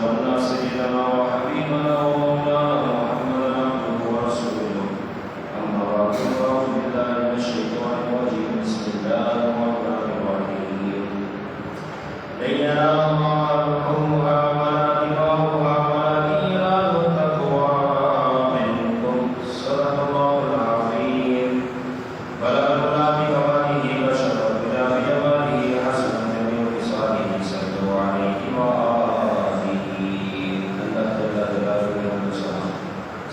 أن سيدنا وحبيبنا ومولانا محمدا عبده ورسوله أما بعد فأعوذ بالله من الشيطان الرجيم بسم الله الرحمن الرحيم لن ينال الله لحومها ولا دماؤها ولكن يناله التقوى منكم صدق الله العظيم بلغ الله بكماله بشرا بلا بجماله حسنا جميع خصاله صلوا عليه وآله الله جل جلاله وعلا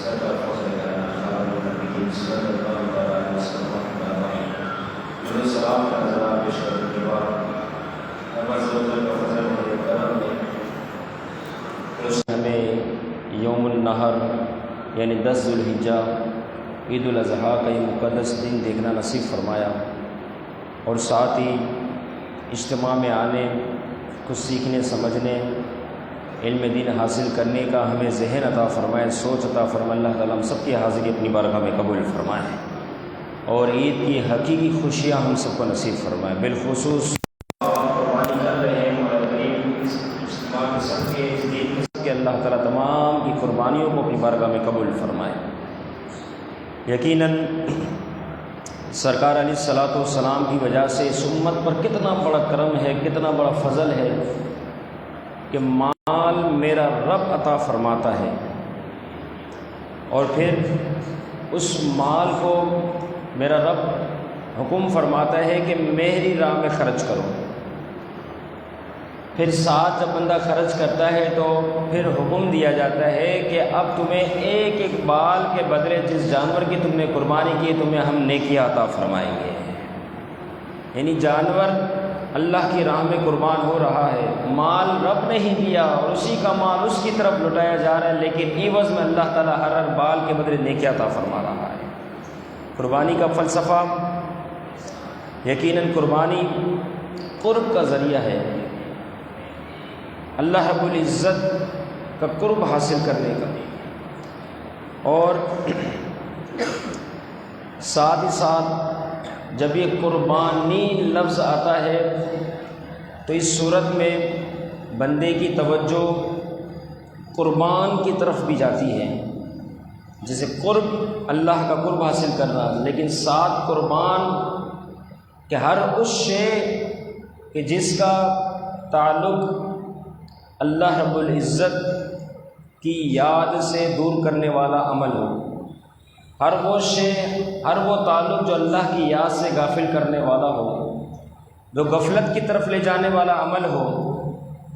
صدق الفضل لنا خير النبي صلى الله عليه وسلم علیہ السلام کا جناب بشر کے بعد ہمیں یوم النحر یعنی 10 ذوالحجہ عید الاضحیٰ کا یہ مقدس دن دیکھنا نصیب فرمایا، اور ساتھ ہی اجتماع میں آنے، کچھ سیکھنے سمجھنے، علم دین حاصل کرنے کا ہمیں ذہن عطا فرمائے، سوچ عطا فرمائے۔ اللہ تعالیٰ ہم سب کی حاضری اپنی بارگاہ میں قبول فرمائے، اور عید کی حقیقی خوشیاں ہم سب کو نصیب فرمائے۔ بالخصوص کہ اللہ تعالیٰ تمام کی قربانیوں کو اپنی بارگاہ میں قبول فرمائے۔ یقیناً سرکار علیہ الصلاۃ والسلام کی وجہ سے اس امت پر کتنا بڑا کرم ہے، کتنا بڑا فضل ہے کہ مال میرا رب عطا فرماتا ہے، اور پھر اس مال کو میرا رب حکم فرماتا ہے کہ میری راہ میں خرچ کرو۔ پھر ساتھ جب بندہ خرچ کرتا ہے تو پھر حکم دیا جاتا ہے کہ اب تمہیں ایک ایک بال کے بدلے جس جانور کی تم نے قربانی کی تمہیں ہم نیکی عطا فرمائیں گے۔ یعنی جانور اللہ کی راہ میں قربان ہو رہا ہے، مال رب نے ہی دیا اور اسی کا مال اس کی طرف لٹایا جا رہا ہے، لیکن عوض میں اللہ تعالیٰ ہر بال کے بدلے نیکی عطا فرما رہا ہے۔ قربانی کا فلسفہ، یقیناً قربانی قرب کا ذریعہ ہے، اللہ رب العزت کا قرب حاصل کرنے کا، اور ساتھ ہی ساتھ جب یہ قربانی لفظ آتا ہے تو اس صورت میں بندے کی توجہ قربان کی طرف بھی جاتی ہے، جیسے قرب اللہ کا قرب حاصل کرنا، لیکن ساتھ قربان کہ ہر اس شے کہ جس کا تعلق اللہ رب العزت کی یاد سے دور کرنے والا عمل ہو، ہر وہ شے، ہر وہ تعلق جو اللہ کی یاد سے غافل کرنے والا ہو، جو غفلت کی طرف لے جانے والا عمل ہو،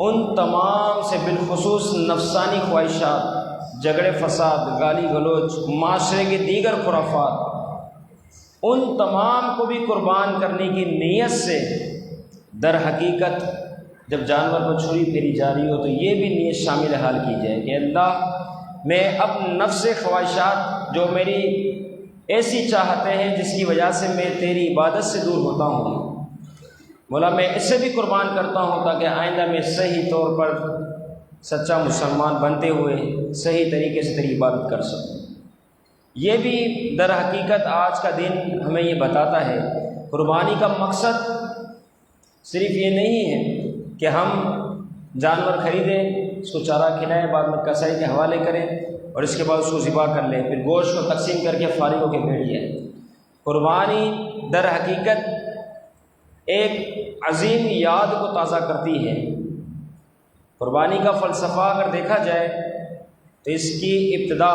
ان تمام سے بالخصوص نفسانی خواہشات، جھگڑے فساد، گالی گلوچ، معاشرے کے دیگر خرافات، ان تمام کو بھی قربان کرنے کی نیت سے در حقیقت جب جانور پر چھری پھیری جا رہی ہو تو یہ بھی نیت شامل حال کی جائے کہ اللہ میں اب نفس خواہشات جو میری ایسی چاہتے ہیں جس کی وجہ سے میں تیری عبادت سے دور ہوتا ہوں، مولا میں اسے بھی قربان کرتا ہوں تاکہ آئندہ میں صحیح طور پر سچا مسلمان بنتے ہوئے صحیح طریقے سے تیری عبادت کر سکوں۔ یہ بھی در حقیقت آج کا دن ہمیں یہ بتاتا ہے، قربانی کا مقصد صرف یہ نہیں ہے کہ ہم جانور خریدیں، اس کو چارہ کھلائیں، بعد میں کسائی کے حوالے کریں اور اس کے بعد اس کو ذبح کر لیں، پھر گوشت کو تقسیم کر کے فارغ ہو کے بیٹھ جائیں۔ قربانی در حقیقت ایک عظیم یاد کو تازہ کرتی ہے۔ قربانی کا فلسفہ اگر دیکھا جائے تو اس کی ابتدا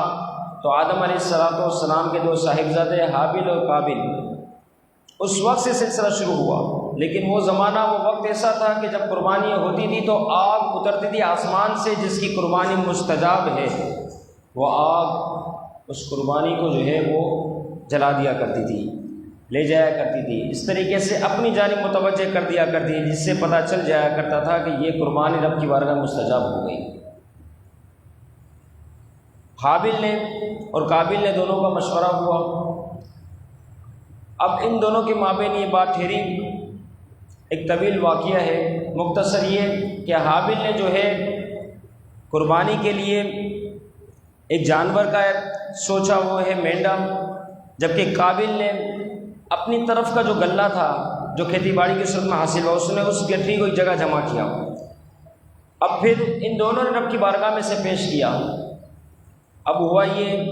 تو آدم علیہ السلام کے دو صاحبزادے حابیل اور قابیل، اس وقت سے سلسلہ شروع ہوا، لیکن وہ زمانہ، وہ وقت ایسا تھا کہ جب قربانی ہوتی تھی تو آگ اترتی تھی آسمان سے، جس کی قربانی مستجاب ہے، وہ آگ اس قربانی کو جو ہے وہ جلا دیا کرتی تھی، لے جایا کرتی تھی، اس طریقے سے اپنی جانب متوجہ کر دیا کرتی تھی، جس سے پتہ چل جایا کرتا تھا کہ یہ قربانی رب کی بارگاہ میں مستجاب ہو گئی۔ حابیل نے اور قابیل نے دونوں کا مشورہ ہوا، اب ان دونوں کے مابین یہ بات ٹھہری۔ ایک طویل واقعہ ہے، مختصر یہ کہ حابیل نے جو ہے قربانی کے لیے ایک جانور کا سوچا، وہ ہے مینڈا، جبکہ قابیل نے اپنی طرف کا جو غلہ تھا جو کھیتی باڑی کی صورت میں حاصل ہوا، اس نے اس گٹری کو ایک جگہ جمع کیا، اب پھر ان دونوں نے رب کی بارگاہ میں سے پیش کیا۔ اب ہوا یہ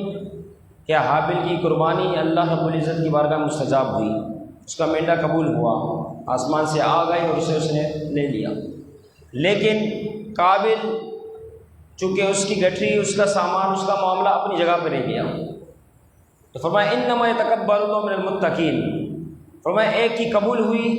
کہ حابل کی قربانی اللہ رب العزت کی بارگاہ میں مستجاب ہوئی، اس کا مینڈا قبول ہوا، آسمان سے آ گئی اور اسے اس نے لے لیا۔ لیکن قابل چونکہ اس کی گٹھری، اس کا سامان، اس کا معاملہ اپنی جگہ پہ رہ گیا، تو فرمایا انما یتقبل اللہ من المتقین، فرمایا ایک کی قبول ہوئی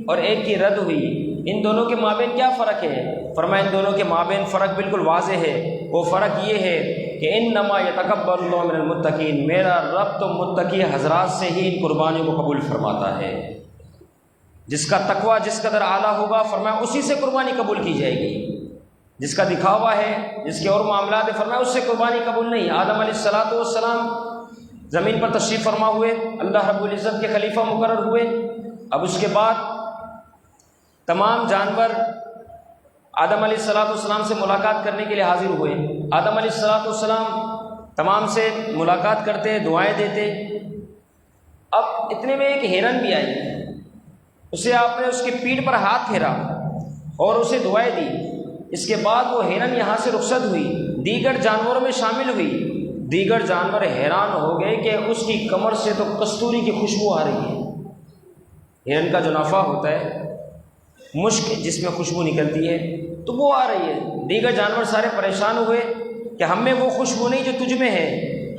اور ایک کی رد ہوئی، ان دونوں کے مابین کیا فرق ہے؟ فرمایا ان دونوں کے مابین فرق بالکل واضح ہے، وہ فرق یہ ہے کہ انما یتقبل اللہ من المتقین، میرا رب تو متقی حضرات سے ہی ان قربانیوں کو قبول فرماتا ہے۔ جس کا تقوی جس قدر اعلیٰ ہوگا، فرمایا اسی سے قربانی قبول کی جائے گی۔ جس کا دکھاوا ہے، جس کے اور معاملات ہے، فرمایا اس سے قربانی قبول نہیں۔ آدم علیہ السلام زمین پر تشریف فرما ہوئے، اللہ رب العزت کے خلیفہ مقرر ہوئے۔ اب اس کے بعد تمام جانور آدم علیہ السلام سے ملاقات کرنے کے لیے حاضر ہوئے۔ آدم علیہ السلام تمام سے ملاقات کرتے، دعائیں دیتے۔ اب اتنے میں ایک ہرن بھی آئی، اسے آپ نے اس کی پیٹھ پر ہاتھ پھیرا اور اسے دعائیں دی۔ اس کے بعد وہ ہرن یہاں سے رخصت ہوئی، دیگر جانوروں میں شامل ہوئی۔ دیگر جانور حیران ہو گئے کہ اس کی کمر سے تو کستوری کی خوشبو آ رہی ہے۔ ہرن کا جو نافہ ہوتا ہے، مشک جس میں خوشبو نکلتی ہے، تو وہ آ رہی ہے۔ دیگر جانور سارے پریشان ہوئے کہ ہم میں وہ خوشبو نہیں جو تجھ میں ہے،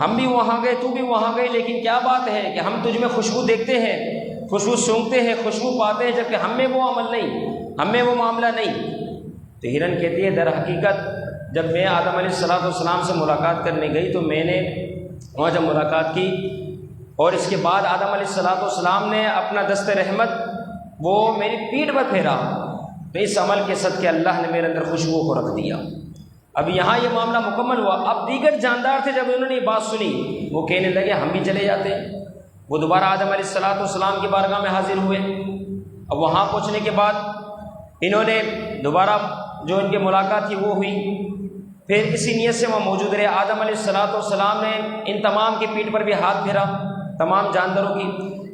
ہم بھی وہاں گئے، تو بھی وہاں گئے، لیکن کیا بات ہے کہ ہم تجھ میں خوشبو دیکھتے ہیں، خوشبو سونگتے ہیں، خوشبو پاتے ہیں، جبکہ ہم میں وہ عمل نہیں، ہم میں وہ معاملہ نہیں۔ تو ہرن کہتی ہے در حقیقت جب میں آدم علیہ السلام سے ملاقات کرنے گئی تو میں نے وہاں جب ملاقات کی، اور اس کے بعد آدم علیہ السلام نے اپنا دست رحمت وہ میری پیٹھ پر پھیرا، تو اس عمل کے صدقے اللہ نے میرے اندر خوشبو کو رکھ دیا۔ اب یہاں یہ معاملہ مکمل ہوا۔ اب دیگر جاندار تھے، جب انہوں نے یہ بات سنی، وہ کہنے لگے ہم بھی چلے جاتے ہیں۔ وہ دوبارہ آدم علیہ السلام کی بارگاہ میں حاضر ہوئے۔ اب وہاں پہنچنے کے بعد انہوں نے دوبارہ جو ان کی ملاقات تھی وہ ہوئی، پھر اسی نیت سے وہ موجود رہے۔ آدم علیہ السلام نے ان تمام کی پیٹھ پر بھی ہاتھ پھیرا، تمام جانداروں کی۔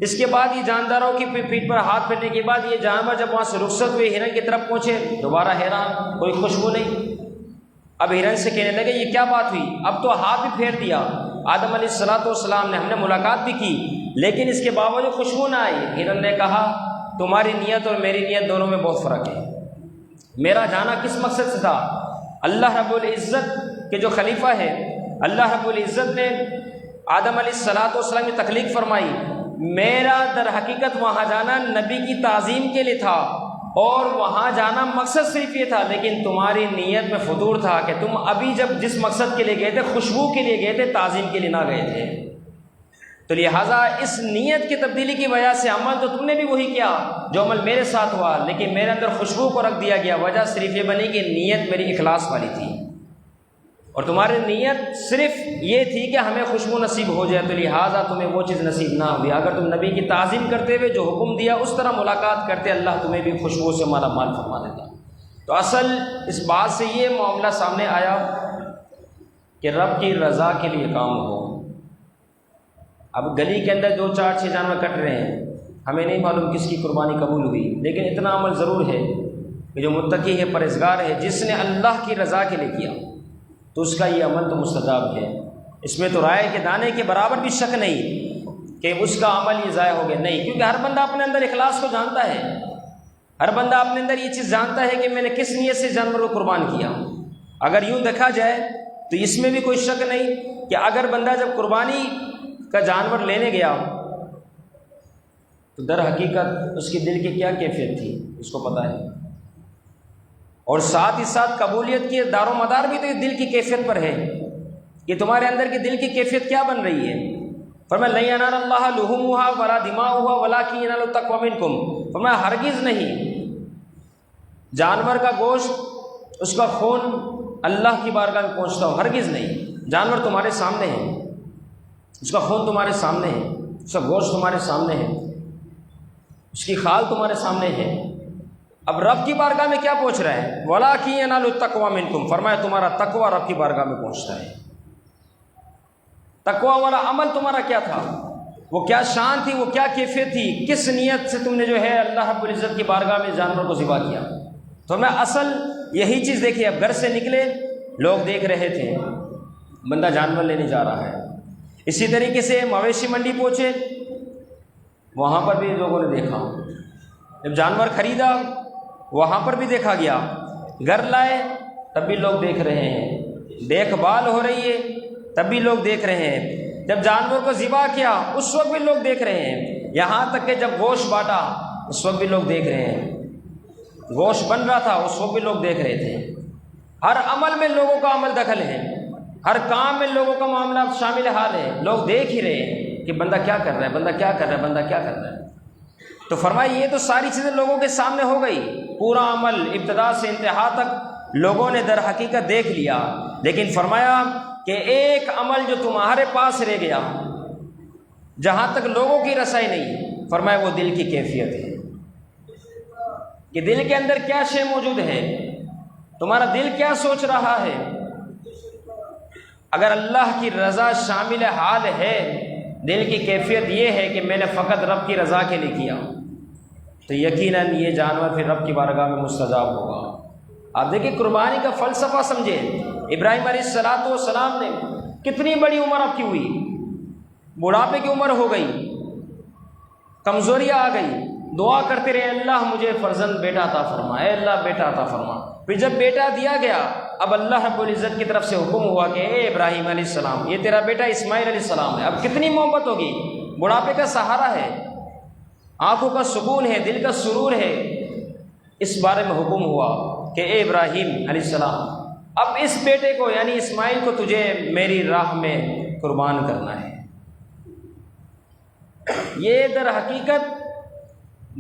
اس کے بعد یہ جانداروں کی پیٹھ پر ہاتھ پھیرنے کے بعد یہ جانور جب وہاں سے رخصت ہوئے، ہرن کی طرف پہنچے، دوبارہ حیران، کوئی خوشبو نہیں۔ اب ہرن سے کہنے لگے یہ کیا بات ہوئی؟ اب تو ہاتھ بھی پھیر دیا آدم علیہ السلام نے، ہم نے ملاقات بھی کی، لیکن اس کے باوجود خوشبو نہ آئی۔ ہرن نے کہا تمہاری نیت اور میری نیت دونوں میں بہت فرق ہے۔ میرا جانا کس مقصد سے تھا؟ اللہ رب العزت کے جو خلیفہ ہے، اللہ رب العزت نے آدم علیہ السلام کی تخلیق فرمائی، میرا در حقیقت وہاں جانا نبی کی تعظیم کے لیے تھا، اور وہاں جانا مقصد صرف یہ تھا، لیکن تمہاری نیت میں فطور تھا کہ تم ابھی جب جس مقصد کے لیے گئے تھے، خوشبو کے لیے گئے تھے، تعظیم کے لیے نہ گئے تھے۔ تو لہٰذا اس نیت کی تبدیلی کی وجہ سے عمل تو تم نے بھی وہی کیا جو عمل میرے ساتھ ہوا، لیکن میرے اندر خوشبو کو رکھ دیا گیا۔ وجہ صرف یہ بنی کہ نیت میری اخلاص والی تھی، اور تمہاری نیت صرف یہ تھی کہ ہمیں خوشبو نصیب ہو جائے، تو لہٰذا تمہیں وہ چیز نصیب نہ ہوئی۔ اگر تم نبی کی تعظیم کرتے ہوئے جو حکم دیا اس طرح ملاقات کرتے، اللہ تمہیں بھی خوشبو سے مالا مال فرما دیتا۔ تو اصل اس بات سے یہ معاملہ سامنے آیا کہ رب کی رضا کے لیے کام ہو۔ اب گلی کے اندر 2 4 6 جانور کٹ رہے ہیں، ہمیں نہیں معلوم کس کی قربانی قبول ہوئی، لیکن اتنا عمل ضرور ہے کہ جو متقی ہے، پرہیزگار ہے، جس نے اللہ کی رضا کے لیے کیا، تو اس کا یہ عمل تو مستجاب ہے۔ اس میں تو رائے کے دانے کے برابر بھی شک نہیں کہ اس کا عمل یہ ضائع ہو گیا، نہیں، کیونکہ ہر بندہ اپنے اندر اخلاص کو جانتا ہے، ہر بندہ اپنے اندر یہ چیز جانتا ہے کہ میں نے کس نیت سے جانور کو قربان کیا۔ اگر یوں دیکھا جائے تو اس میں بھی کوئی شک نہیں کہ اگر بندہ جب قربانی کا جانور لینے گیا تو در حقیقت اس کی دل کی کیا کیفیت تھی اس کو پتہ ہے، اور ساتھ ہی ساتھ قبولیت کی دار و مدار بھی تو یہ دل کی کیفیت پر ہے کہ تمہارے اندر کی دل کی کیفیت کیا بن رہی ہے۔ فرمایا لن ینال اللہ لحومها ولا دماؤها ولکن ینال التقوی منکم، فرمایا ہرگز نہیں جانور کا گوشت، اس کا خون اللہ کی بارگاہ میں پہنچتا ہو، ہرگز نہیں۔ جانور تمہارے سامنے ہے، اس کا خون تمہارے سامنے ہے، اس کا گوشت تمہارے سامنے ہے، اس کی خال تمہارے سامنے ہے۔ اب رب کی بارگاہ میں کیا پہنچ رہا ہے؟ وَلَٰكِن يَنَالُ التَّقْوَىٰ مِنْكُمْ، فرمایا تمہارا تقویٰ رب کی بارگاہ میں پہنچتا ہے۔ تقویٰ والا عمل تمہارا کیا تھا؟ وہ کیا شان تھی، وہ کیا کیفیت تھی، کس نیت سے تم نے جو ہے اللہ رب العزت کی بارگاہ میں جانور کو ذبح کیا؟ تو میں اصل یہی چیز دیکھیے، اب گھر سے نکلے لوگ دیکھ رہے تھے بندہ جانور لینے جا رہا ہے، اسی طریقے سے مویشی منڈی پہنچے وہاں پر بھی لوگوں نے دیکھا، جب جانور خریدا وہاں پر بھی دیکھا گیا، گھر لائے تب بھی لوگ دیکھ رہے ہیں، دیکھ بھال ہو رہی ہے تب بھی لوگ دیکھ رہے ہیں، جب جانور کو ذبح کیا اس وقت بھی لوگ دیکھ رہے ہیں، یہاں تک کہ جب گوشت بانٹا اس وقت بھی لوگ دیکھ رہے ہیں، گوشت بن رہا تھا اس وقت بھی لوگ دیکھ رہے تھے۔ ہر عمل میں لوگوں کا عمل دخل ہے، ہر کام میں لوگوں کا معاملہ شامل حال ہے، لوگ دیکھ ہی رہے ہیں کہ بندہ کیا کر رہا ہے، بندہ کیا کر رہا ہے، بندہ کیا کر رہا ہے۔ تو فرمایا یہ تو ساری چیزیں لوگوں کے سامنے ہو گئی، پورا عمل ابتدا سے انتہا تک لوگوں نے در حقیقت دیکھ لیا، لیکن فرمایا کہ ایک عمل جو تمہارے پاس رہ گیا جہاں تک لوگوں کی رسائی نہیں، فرمایا وہ دل کی کیفیت ہے کہ دل کے اندر کیا شے موجود ہے، تمہارا دل کیا سوچ رہا ہے۔ اگر اللہ کی رضا شامل حال ہے، دل کی کیفیت یہ ہے کہ میں نے فقط رب کی رضا کے لیے کیا، تو یقیناً یہ جانور پھر رب کی بارگاہ میں مستجاب ہوگا۔ آپ دیکھیں قربانی کا فلسفہ سمجھیں، ابراہیم علیہ السلام نے کتنی بڑی عمر آپ کی ہوئی، بڑھاپے کی عمر ہو گئی، کمزوریاں آ گئی، دعا کرتے رہے اللہ مجھے فرزند بیٹا عطا فرما، اے اللہ بیٹا عطا فرما۔ پھر جب بیٹا دیا گیا اب اللہ رب العزت کی طرف سے حکم ہوا کہ اے ابراہیم علیہ السلام یہ تیرا بیٹا اسماعیل علیہ السلام ہے۔ اب کتنی محبت ہوگی، بڑھاپے کا سہارا ہے، آنکھوں کا سکون ہے، دل کا سرور ہے، اس بارے میں حکم ہوا کہ اے ابراہیم علیہ السلام اب اس بیٹے کو یعنی اسماعیل کو تجھے میری راہ میں قربان کرنا ہے۔ یہ در حقیقت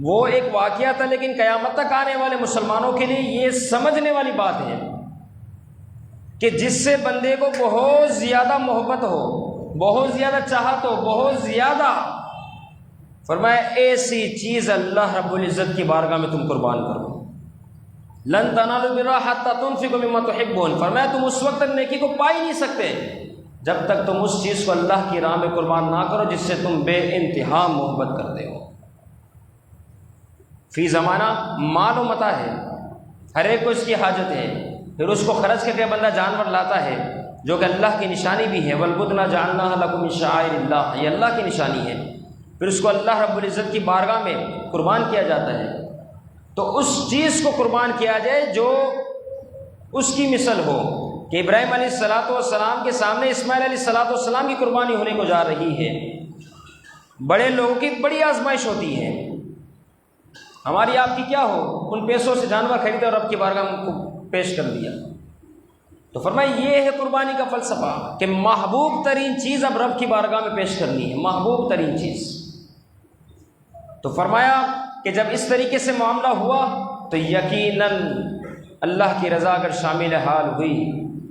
وہ ایک واقعہ تھا، لیکن قیامت تک آنے والے مسلمانوں کے لیے یہ سمجھنے والی بات ہے کہ جس سے بندے کو بہت زیادہ محبت ہو، بہت زیادہ چاہت ہو، بہت زیادہ، فرمایا ایسی چیز اللہ رب العزت کی بارگاہ میں تم قربان کرو۔ لن تنالوا البر حتى تنفقوا مما تحبون، فرمایا تم اس وقت تک نیکی کو پا ہی نہیں سکتے جب تک تم اس چیز کو اللہ کی راہ میں قربان نہ کرو جس سے تم بے انتہا محبت کرتے ہو۔ فی زمانہ مال و متاع ہے، ہر ایک کو اس کی حاجت ہے، پھر اس کو خرچ کر کے بندہ جانور لاتا ہے جو کہ اللہ کی نشانی بھی ہے، وَالْبُدْنَ جَعَلْنَاهَا لَكُم مِّن شَعَائِرِ اللَّهِ، یہ اللہ کی نشانی ہے، پھر اس کو اللہ رب العزت کی بارگاہ میں قربان کیا جاتا ہے۔ تو اس چیز کو قربان کیا جائے جو اس کی مثل ہو کہ ابراہیم علیہ السلام کے سامنے اسماعیل علیہ السلام کی قربانی ہونے کو جا رہی ہے۔ بڑے لوگوں کی بڑی آزمائش ہوتی ہے، ہماری آپ کی کیا ہو، ان پیسوں سے جانور خریدے اور رب کی بارگاہ کو پیش کر دیا۔ تو فرمایا یہ ہے قربانی کا فلسفہ کہ محبوب ترین چیز اب رب کی بارگاہ میں پیش کرنی ہے، محبوب ترین چیز۔ تو فرمایا کہ جب اس طریقے سے معاملہ ہوا تو یقیناً اللہ کی رضا اگر شامل حال ہوئی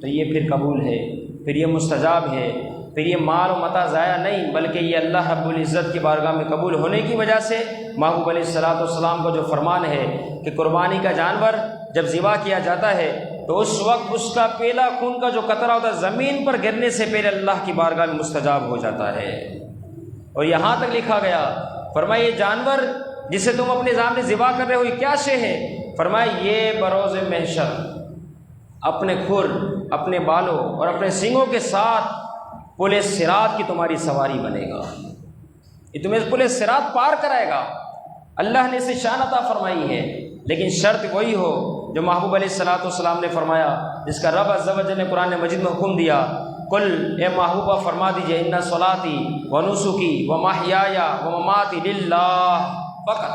تو یہ پھر قبول ہے، پھر یہ مستجاب ہے، پھر یہ مال و متاع ضائع نہیں بلکہ یہ اللہ رب العزت کی بارگاہ میں قبول ہونے کی وجہ سے محبوب علیہ السلام کا جو فرمان ہے کہ قربانی کا جانور جب ذبح کیا جاتا ہے تو اس وقت اس کا پہلا خون کا جو قطرہ ہوتا ہے زمین پر گرنے سے پہلے اللہ کی بارگاہ میں مستجاب ہو جاتا ہے۔ اور یہاں تک لکھا گیا، فرمایا یہ جانور جسے تم اپنے سامنے ذبح کر رہے ہو یہ کیا شے ہے؟ فرمایا یہ بروز محشر اپنے کھر، اپنے بالوں اور اپنے سینگوں کے ساتھ پل صراط کی تمہاری سواری بنے گا، یہ تمہیں پل صراط پار کرائے گا۔ اللہ نے اسے شان عطا فرمائی ہے، لیکن شرط وہی ہو جو محبوب علیہ السلام نے فرمایا، جس کا رب عز و جل نے قرآن مجید میں حکم دیا، قل اے محبوبہ فرما دیجئے ان صلاتی و نسکی و محیای و مماتی للہ فقط،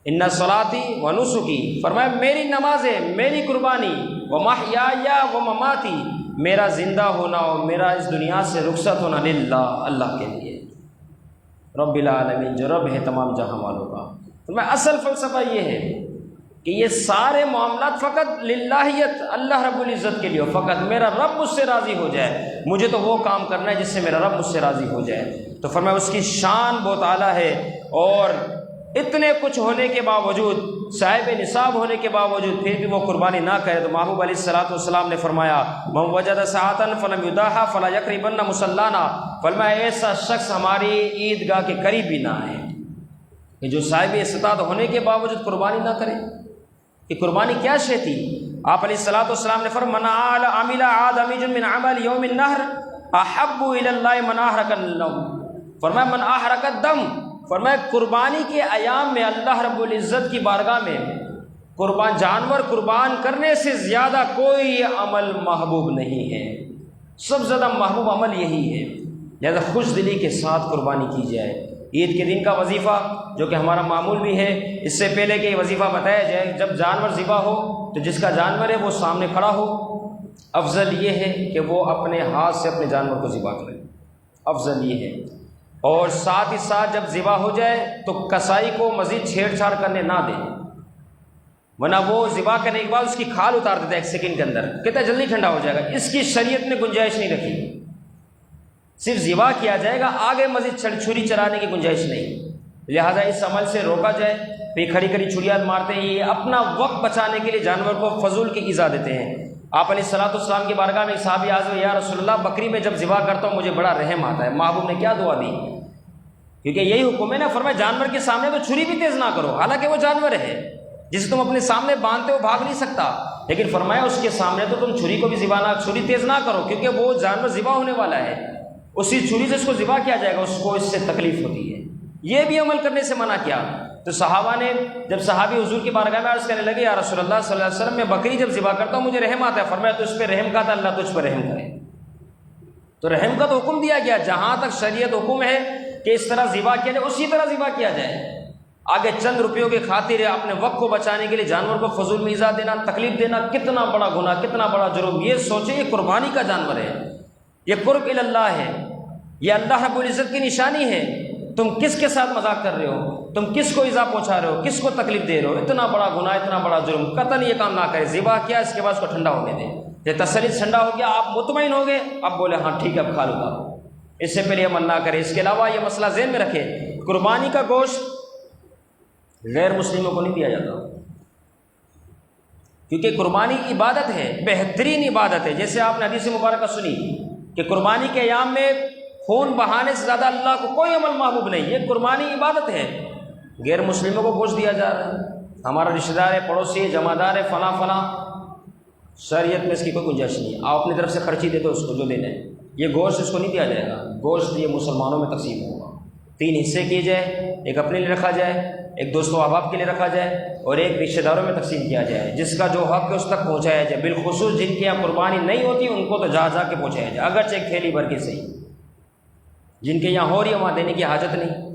ان صلاتی و نسکی، فرمایا میری نمازیں، میری قربانی، و محیای و مماتی، میرا زندہ ہونا اور میرا اس دنیا سے رخصت ہونا للہ، اللہ کے لیے، رب العالمین جو رب ہے تمام جہاں والوں کا۔ تو میں اصل فلسفہ یہ ہے کہ یہ سارے معاملات فقط للہیت اللہ رب العزت کے لیے ہو، فقط میرا رب مجھ سے راضی ہو جائے، مجھے تو وہ کام کرنا ہے جس سے میرا رب مجھ سے راضی ہو جائے۔ تو فرمایا اس کی شان بہت اعلیٰ ہے، اور اتنے کچھ ہونے کے باوجود، صاحب نصاب ہونے کے باوجود پھر بھی وہ قربانی نہ کرے تو محبوب علیہ السلام نے فرمایا من وجد ساعۃ فلم یداہا فلا یقربن مصلانا، فرمایا ایسا شخص ہماری عیدگاہ کے قریب بھی نہ آئے کہ جو صاحب استطاعت ہونے کے باوجود قربانی نہ کرے۔ کہ قربانی کیا شے تھی؟ آپ علیہ الصلوۃ والسلام نے فرمایا من عمل آدمی من عمل یوم النحر احب الی اللہ من احرق النوم، فرمایا من احرق الدم، فرمایا قربانی کے ایام میں اللہ رب العزت کی بارگاہ میں جانور قربان کرنے سے زیادہ کوئی عمل محبوب نہیں ہے، سب سے زیادہ محبوب عمل یہی ہے، لہذا خوش دلی کے ساتھ قربانی کی جائے۔ عید کے دن کا وظیفہ جو کہ ہمارا معمول بھی ہے، اس سے پہلے کہ یہ وظیفہ بتایا جائے، جب جانور ذبح ہو تو جس کا جانور ہے وہ سامنے کھڑا ہو، افضل یہ ہے کہ وہ اپنے ہاتھ سے اپنے جانور کو ذبح کرے، افضل یہ ہے، اور ساتھ ہی ساتھ جب ذبح ہو جائے تو کسائی کو مزید چھیڑ چھاڑ کرنے نہ دیں، ورنہ وہ ذبح کرنے کے بعد اس کی کھال اتار دیتا ہے 1 سیکنڈ کے اندر، کہتا ہے جلدی ٹھنڈا ہو جائے گا، اس کی شریعت نے گنجائش نہیں رکھی، صرف ذبح کیا جائے گا، آگے مزید چھری چلانے کی گنجائش نہیں، لہذا اس عمل سے روکا جائے۔ پھر کھڑی کھڑی چھریاں مارتے ہیں، یہ اپنا وقت بچانے کے لیے جانور کو فضول کی ایذا دیتے ہیں۔ آپ علیہ الصلوۃ والسلام کی بارگاہ میں ایک صحابی حاضر، یا رسول اللہ بکری میں جب ذبح کرتا ہوں مجھے بڑا رحم آتا ہے، محبوب نے کیا دعا دی؟ کیونکہ یہی حکم ہے نا، فرمایا جانور کے سامنے تو چھری بھی تیز نہ کرو، حالانکہ وہ جانور ہے جسے تم اپنے سامنے باندھتے ہو، بھاگ نہیں سکتا، لیکن فرمایا اس کے سامنے تو تم چھری کو بھی چھری تیز نہ کرو، کیونکہ وہ جانور ذبح ہونے والا ہے، اسی چھری سے اس کو ذبح کیا جائے گا، اس کو اس سے تکلیف ہوتی ہے، یہ بھی عمل کرنے سے منع کیا۔ تو صحابہ نے جب صحابی حضور کی بارگاہ میں عرض کرنے لگے، یا رسول اللہ صلی اللہ علیہ وسلم میں بکری جب ذبح کرتا ہوں مجھے رحم آتا ہے، فرمایا تو اس پہ رحم کہا تھا، اللہ تجھ پر رحم کرے، تو رحم کا تو حکم دیا گیا، جہاں تک شریعت حکم ہے کہ اس طرح ذبح کیا جائے اسی طرح ذبح کیا جائے، آگے چند روپیوں کی خاطر اپنے وقت کو بچانے کے لیے جانور کو فضول میں ایذا دینا، تکلیف دینا، کتنا بڑا گناہ، کتنا بڑا جرم۔ یہ سوچیں یہ قربانی کا جانور ہے، یہ قرب الی اللہ ہے، یہ اللہ رب العزت کی نشانی ہے، تم کس کے ساتھ مذاق کر رہے ہو، تم کس کو ایذا پہنچا رہے ہو، کس کو تکلیف دے رہے ہو، اتنا بڑا گناہ، اتنا بڑا جرم، قطعاً یہ کام نہ کرے۔ ذبح کیا اس کے بعد اس کو ٹھنڈا ہونے دیں، یہ تسلی ٹھنڈا ہو گیا، آپ مطمئن ہو گئے، اب بولے ہاں ٹھیک ہے اب کھا لوں گا، اس سے پہلے عمل نہ کرے۔ اس کے علاوہ یہ مسئلہ ذہن میں رکھے، قربانی کا گوشت غیر مسلموں کو نہیں دیا جاتا، کیونکہ قربانی عبادت ہے، بہترین عبادت ہے، جیسے آپ نے حدیث مبارکہ سنی کہ قربانی کے ایام میں خون بہانے سے زیادہ اللہ کو کوئی عمل محبوب نہیں، یہ قربانی عبادت ہے، غیر مسلموں کو گوشت دیا جا رہا ہے، ہمارا رشتہ دار ہے، پڑوسی ہے، جمعدار ہے، فلاں فلاں، شریعت میں اس کی کوئی گنجائش نہیں ہے، آپ اپنی طرف سے خرچی دے دو اس کو جو دینا ہے، یہ گوشت اس کو نہیں دیا جائے گا، گوشت یہ مسلمانوں میں تقسیم ہوگا، 3 حصے کیے جائے، ایک اپنے لیے رکھا جائے، ایک دوست و احباب کے لیے رکھا جائے، اور ایک رشتہ داروں میں تقسیم کیا جائے، جس کا جو حق ہے اس تک پہنچایا جائے، بالخصوص جن کے یہاں قربانی نہیں ہوتی ان کو تو جا کے پہنچایا جائے، اگرچہ ایک تھیلی بھر کے صحیح، جن کے یہاں ہو رہی ہے وہاں دینے کی حاجت نہیں،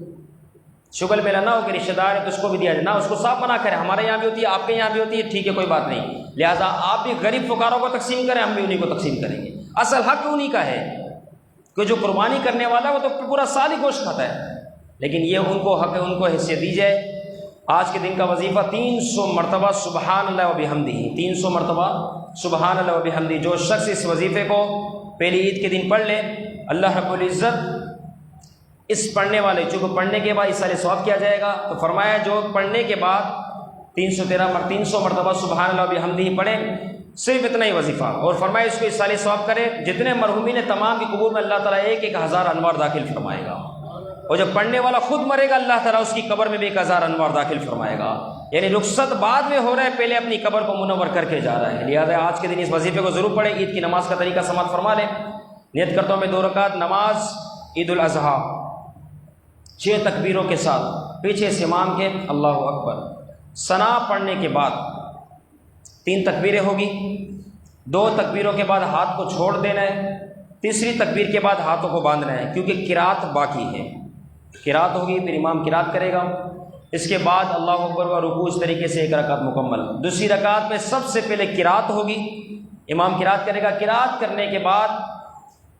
شغل میلہ نہ ہو کہ رشتہ دار ہے تو اس کو بھی دیا جائے، نہ اس کو صاف منع کرے، ہمارے یہاں بھی ہوتی ہے، آپ کے یہاں بھی ہوتی ہے، ٹھیک ہے کوئی بات نہیں، لہٰذا آپ بھی غریب فقراء کو تقسیم کریں، ہم بھی انہیں کو تقسیم کریں گے، اصل حق انہیں کا ہے، کہ جو قربانی کرنے والا ہے وہ تو پورا سال ہی گوشت کھاتا ہے، لیکن یہ ان کو حق ہے، ان کو حیثیت دی جائے۔ آج کے دن کا وظیفہ 300 مرتبہ سبحان اللہ و بحمدہ، 300 مرتبہ سبحان اللہ و بحمدہ، جو شخص اس وظیفے کو پہلی عید کے دن پڑھ لے، اللہ رب العزت اس پڑھنے والے چونکہ پڑھنے کے بعد اصالِ ثواب کیا جائے گا، تو فرمایا جو پڑھنے کے بعد 300 مرتبہ سبحان اللہ و بحمدہ پڑھے، صرف اتنا ہی وظیفہ، اور فرمایا اس کو اصالِ ثواب کرے، جتنے مرحومین تمام کی قبور میں اللہ تعالیٰ 1,000 انوار داخل فرمائے گا، اور جب پڑھنے والا خود مرے گا اللہ تعالیٰ اس کی قبر میں بھی 1,000 انوار داخل فرمائے گا، یعنی رخصت بعد میں ہو رہا ہے، پہلے اپنی قبر کو منور کر کے جا رہا ہے، لہٰذا آج کے دن اس وظیفے کو ضرور پڑھیں۔ عید کی نماز کا طریقہ سماعت فرما لیں، نیت کرتا ہوں میں 2 رکعت نماز عید الاضحیٰ 6 تکبیروں کے ساتھ، پیچھے سے امام کے اللہ اکبر، ثنا پڑھنے کے بعد 3 تکبیریں ہوگی، 2 تکبیروں کے بعد ہاتھ کو چھوڑ دینا ہے، تیسری تکبیر کے بعد ہاتھوں کو باندھنا ہے، کیونکہ قرات باقی ہے، قرات ہوگی، پھر امام قرات کرے گا، اس کے بعد اللہ اکبر و رکوع، اس طریقے سے 1 رکعت مکمل۔ دوسری رکعت میں سب سے پہلے قرات ہوگی، امام قرات کرے گا، قرات کرنے کے بعد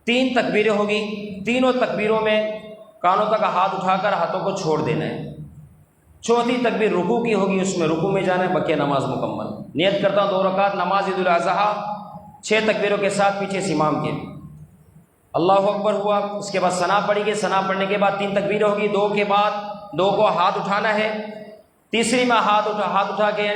3 تکبیریں ہوگی، تینوں تکبیروں میں کانوں تک ہاتھ اٹھا کر ہاتھوں کو چھوڑ دینا ہے، چوتھی تکبیر رکوع کی ہوگی، اس میں رکوع میں جانا ہے، بقیہ نماز مکمل۔ نیت کرتا ہوں 2 رکعت نماز عید الاضحیٰ 6 تکبیروں کے ساتھ، پیچھے سے امام کے اللہ اکبر ہوا، اس کے بعد ثنا پڑھی گئی، ثنا پڑھنے کے بعد 3 تکبیریں ہوگی، 2 کے بعد 2 کو ہاتھ اٹھانا ہے، تیسری میں ہاتھ اٹھا کے